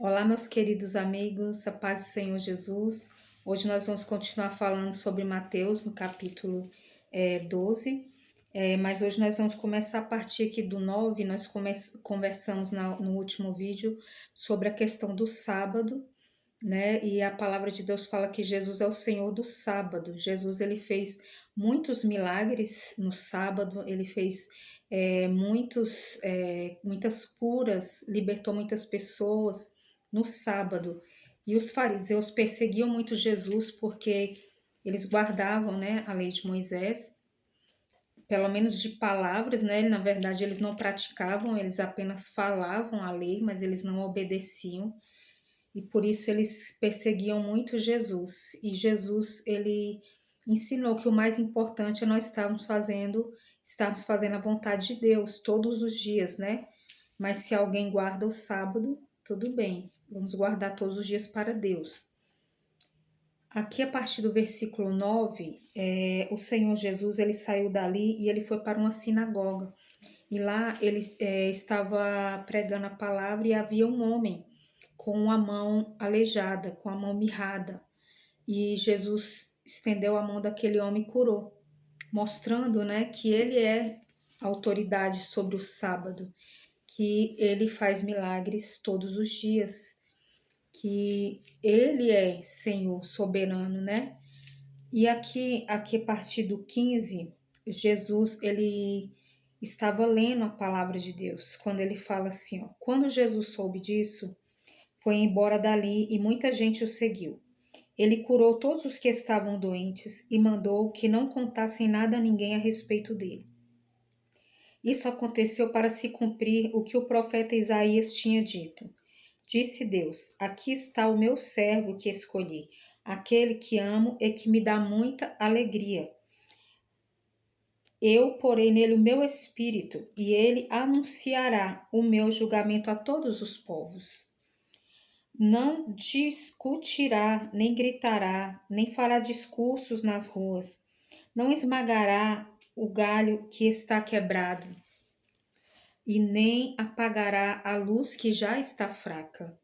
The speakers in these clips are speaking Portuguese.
Olá, meus queridos amigos, a paz do Senhor Jesus. Hoje nós vamos continuar falando sobre Mateus, no capítulo 12, mas hoje nós vamos começar a partir aqui do 9. Nós conversamos no último vídeo sobre a questão do sábado, né? E a palavra de Deus fala que Jesus é o Senhor do sábado. Jesus, ele fez muitos milagres no sábado, ele fez muitas curas, libertou muitas pessoas no sábado. E os fariseus perseguiam muito Jesus porque eles guardavam, né, a lei de Moisés, pelo menos de palavras, né? Na verdade, eles não praticavam, eles apenas falavam a lei, mas eles não obedeciam. E por isso eles perseguiam muito Jesus. E Jesus, ele ensinou que o mais importante é nós estarmos fazendo a vontade de Deus todos os dias, né? Mas se alguém guarda o sábado, tudo bem, vamos guardar todos os dias para Deus. Aqui, a partir do versículo 9, o Senhor Jesus, ele saiu dali e ele foi para uma sinagoga. E lá ele estava pregando a palavra e havia um homem com a mão aleijada, com a mão mirrada. E Jesus estendeu a mão daquele homem e curou, mostrando, né, que ele é autoridade sobre o sábado, que ele faz milagres todos os dias, que ele é Senhor soberano, né? E aqui a partir do 15, Jesus, ele estava lendo a palavra de Deus, quando ele fala assim, ó: quando Jesus soube disso, foi embora dali e muita gente o seguiu. Ele curou todos os que estavam doentes e mandou que não contassem nada a ninguém a respeito dele. Isso aconteceu para se cumprir o que o profeta Isaías tinha dito. Disse Deus: aqui está o meu servo que escolhi, aquele que amo e que me dá muita alegria. Eu porei nele o meu espírito, e ele anunciará o meu julgamento a todos os povos. Não discutirá, nem gritará, nem fará discursos nas ruas. Não esmagará o galho que está quebrado, e nem apagará a luz que já está fraca.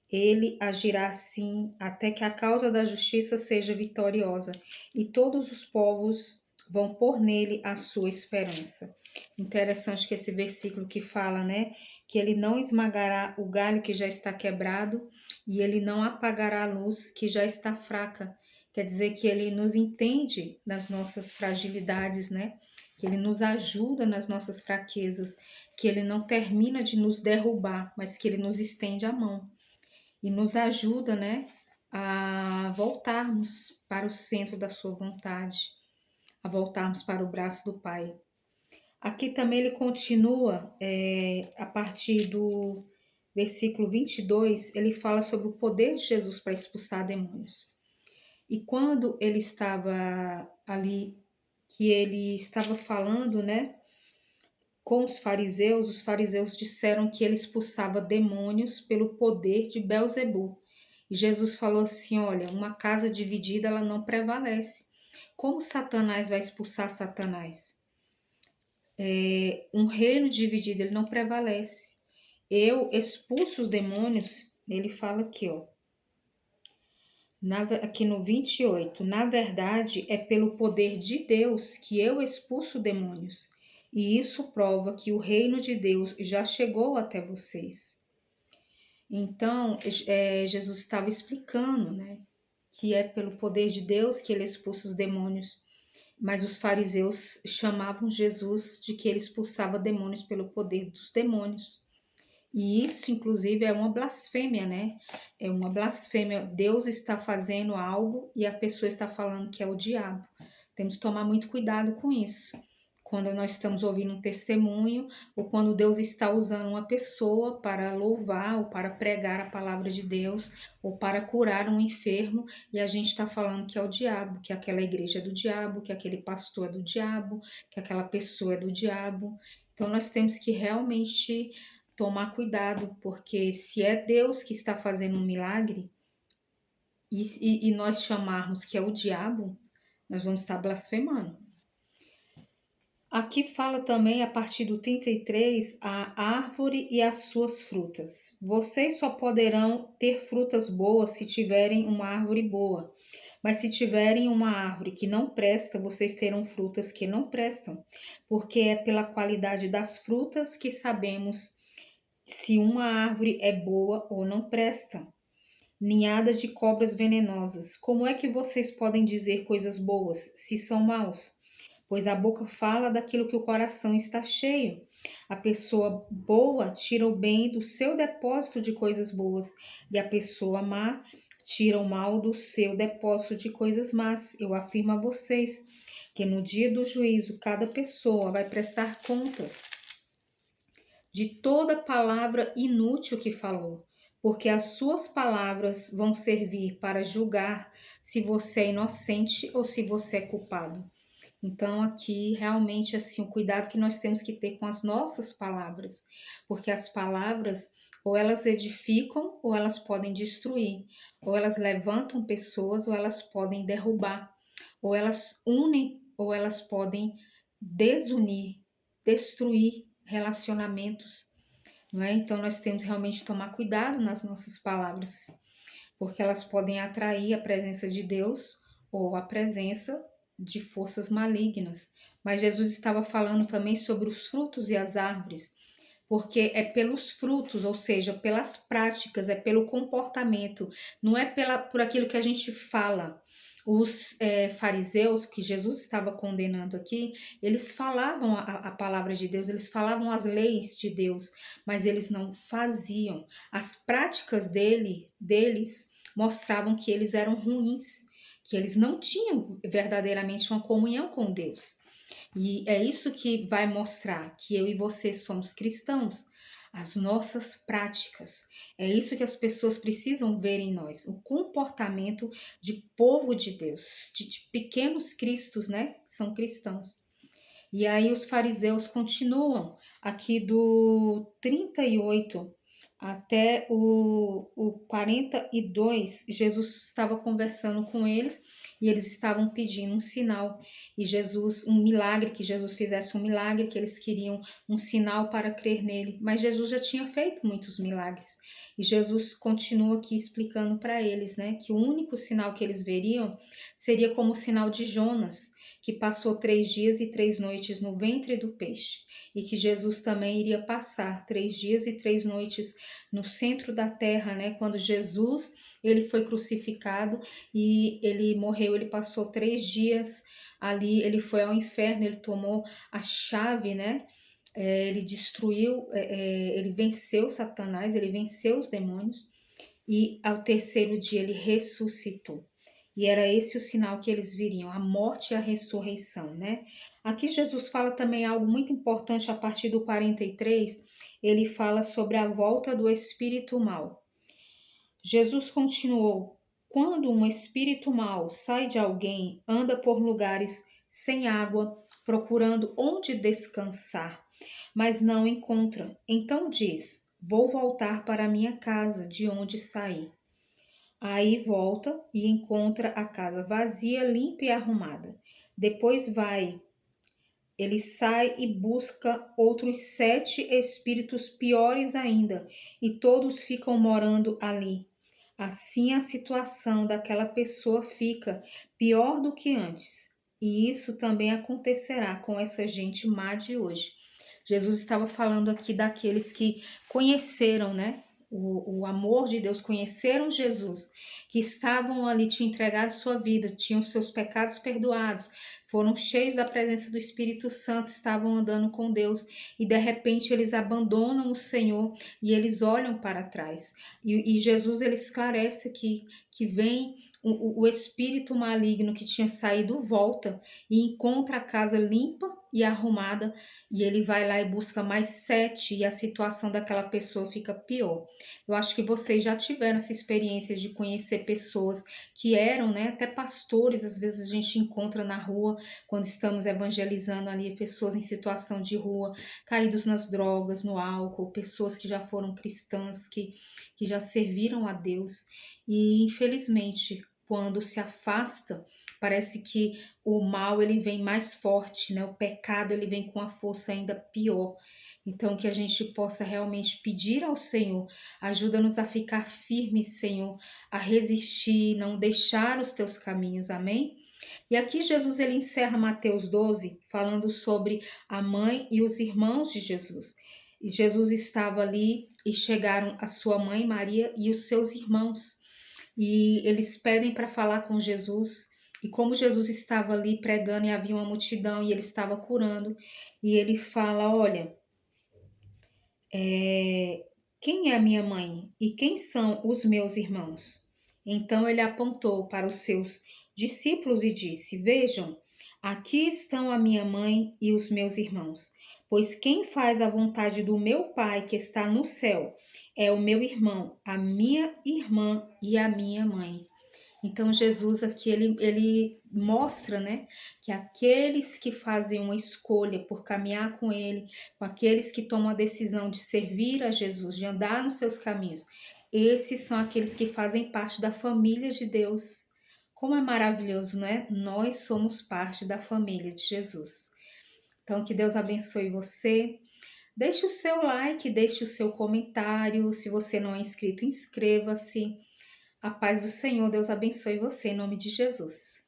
Ele agirá assim até que a causa da justiça seja vitoriosa, e todos os povos vão pôr nele a sua esperança. Interessante que esse versículo que fala, né, que ele não esmagará o galho que já está quebrado e ele não apagará a luz que já está fraca. Quer dizer que ele nos entende nas nossas fragilidades, né? Que ele nos ajuda nas nossas fraquezas, que ele não termina de nos derrubar, mas que ele nos estende a mão e nos ajuda, né, a voltarmos para o centro da sua vontade, a voltarmos para o braço do Pai. Aqui também ele continua, a partir do versículo 22, ele fala sobre o poder de Jesus para expulsar demônios. E quando ele estava ali, que ele estava falando, né, com os fariseus disseram que ele expulsava demônios pelo poder de Belzebu. E Jesus falou assim: olha, uma casa dividida ela não prevalece. Como Satanás vai expulsar Satanás? Um reino dividido ele não prevalece. Eu expulso os demônios, ele fala aqui, ó. Aqui no 28, na verdade é pelo poder de Deus que eu expulso demônios, e isso prova que o reino de Deus já chegou até vocês. Então, Jesus estava explicando, né, que é pelo poder de Deus que ele expulsa os demônios, mas os fariseus chamavam Jesus de que ele expulsava demônios pelo poder dos demônios. E isso, inclusive, é uma blasfêmia, né? É uma blasfêmia. Deus está fazendo algo e a pessoa está falando que é o diabo. Temos que tomar muito cuidado com isso. Quando nós estamos ouvindo um testemunho, ou quando Deus está usando uma pessoa para louvar, ou para pregar a palavra de Deus, ou para curar um enfermo, e a gente está falando que é o diabo, que aquela igreja é do diabo, que aquele pastor é do diabo, que aquela pessoa é do diabo. Então nós temos que realmente tomar cuidado, porque se é Deus que está fazendo um milagre e nós chamarmos que é o diabo, nós vamos estar blasfemando. Aqui fala também, a partir do 33, a árvore e as suas frutas. Vocês só poderão ter frutas boas se tiverem uma árvore boa. Mas se tiverem uma árvore que não presta, vocês terão frutas que não prestam, porque é pela qualidade das frutas que sabemos se uma árvore é boa ou não presta. Ninhadas de cobras venenosas. Como é que vocês podem dizer coisas boas se são maus? Pois a boca fala daquilo que o coração está cheio. A pessoa boa tira o bem do seu depósito de coisas boas, e a pessoa má tira o mal do seu depósito de coisas más. Eu afirmo a vocês que no dia do juízo cada pessoa vai prestar contas de toda palavra inútil que falou, porque as suas palavras vão servir para julgar se você é inocente ou se você é culpado. Então, aqui, realmente, assim, o cuidado que nós temos que ter com as nossas palavras, porque as palavras, ou elas edificam, ou elas podem destruir, ou elas levantam pessoas, ou elas podem derrubar, ou elas unem, ou elas podem desunir, destruir relacionamentos, não é? Então, nós temos realmente que tomar cuidado nas nossas palavras, porque elas podem atrair a presença de Deus ou a presença de forças malignas. Mas Jesus estava falando também sobre os frutos e as árvores, porque é pelos frutos, ou seja, pelas práticas, é pelo comportamento, não é por aquilo que a gente fala. Os fariseus, que Jesus estava condenando aqui, eles falavam a palavra de Deus, eles falavam as leis de Deus, mas eles não faziam. As práticas deles mostravam que eles eram ruins, que eles não tinham verdadeiramente uma comunhão com Deus. E é isso que vai mostrar que eu e você somos cristãos, as nossas práticas. É isso que as pessoas precisam ver em nós, o comportamento de povo de Deus, de pequenos cristos, né? Que são cristãos. E aí os fariseus continuam aqui do 38 até o 42. Jesus estava conversando com eles e eles estavam pedindo um sinal. E Jesus, um milagre, que Jesus fizesse um milagre, que eles queriam um sinal para crer nele. Mas Jesus já tinha feito muitos milagres. E Jesus continua aqui explicando para eles, né, que o único sinal que eles veriam seria como o sinal de Jonas, que passou 3 dias e 3 noites no ventre do peixe, e que Jesus também iria passar 3 dias e 3 noites no centro da terra, né? Quando Jesus ele foi crucificado e ele morreu, ele passou 3 dias ali, ele foi ao inferno, ele tomou a chave, né? Ele destruiu, ele venceu Satanás, ele venceu os demônios, e ao terceiro dia ele ressuscitou. E era esse o sinal que eles viriam, a morte e a ressurreição, né? Aqui Jesus fala também algo muito importante a partir do 43, ele fala sobre a volta do espírito mau. Jesus continuou: quando um espírito mau sai de alguém, anda por lugares sem água, procurando onde descansar, mas não encontra. Então diz: vou voltar para minha casa, de onde saí. Aí volta e encontra a casa vazia, limpa e arrumada. Depois ele sai e busca outros 7 espíritos piores ainda, e todos ficam morando ali. Assim a situação daquela pessoa fica pior do que antes. E isso também acontecerá com essa gente má de hoje. Jesus estava falando aqui daqueles que conheceram, né? O amor de Deus, conheceram Jesus, que estavam ali, te entregar a sua vida, tinham seus pecados perdoados, foram cheios da presença do Espírito Santo, estavam andando com Deus, e de repente eles abandonam o Senhor e eles olham para trás. E Jesus ele esclarece aqui que vem o espírito maligno que tinha saído volta e encontra a casa limpa e arrumada, e ele vai lá e busca mais 7, e a situação daquela pessoa fica pior. Eu acho que vocês já tiveram essa experiência de conhecer pessoas que eram, né, até pastores. Às vezes a gente encontra na rua, quando estamos evangelizando ali, pessoas em situação de rua, caídos nas drogas, no álcool, pessoas que já foram cristãs, que já serviram a Deus, e infelizmente, quando se afasta Parece que o mal ele vem mais forte, né? O pecado ele vem com a força ainda pior. Então que a gente possa realmente pedir ao Senhor, ajuda-nos a ficar firmes, Senhor, a resistir, não deixar os teus caminhos. Amém? E aqui Jesus ele encerra Mateus 12 falando sobre a mãe e os irmãos de Jesus. E Jesus estava ali e chegaram a sua mãe Maria e os seus irmãos. E eles pedem para falar com Jesus. E como Jesus estava ali pregando e havia uma multidão e ele estava curando, e ele fala: Olha, quem é a minha mãe e quem são os meus irmãos? Então ele apontou para os seus discípulos e disse: Vejam, aqui estão a minha mãe e os meus irmãos. Pois quem faz a vontade do meu Pai que está no céu é o meu irmão, a minha irmã e a minha mãe. Então Jesus aqui ele mostra, né, que aqueles que fazem uma escolha por caminhar com ele, com aqueles que tomam a decisão de servir a Jesus, de andar nos seus caminhos, esses são aqueles que fazem parte da família de Deus. Como é maravilhoso, não é? Nós somos parte da família de Jesus. Então que Deus abençoe você. Deixe o seu like, deixe o seu comentário. Se você não é inscrito, inscreva-se. A paz do Senhor, Deus abençoe você, em nome de Jesus.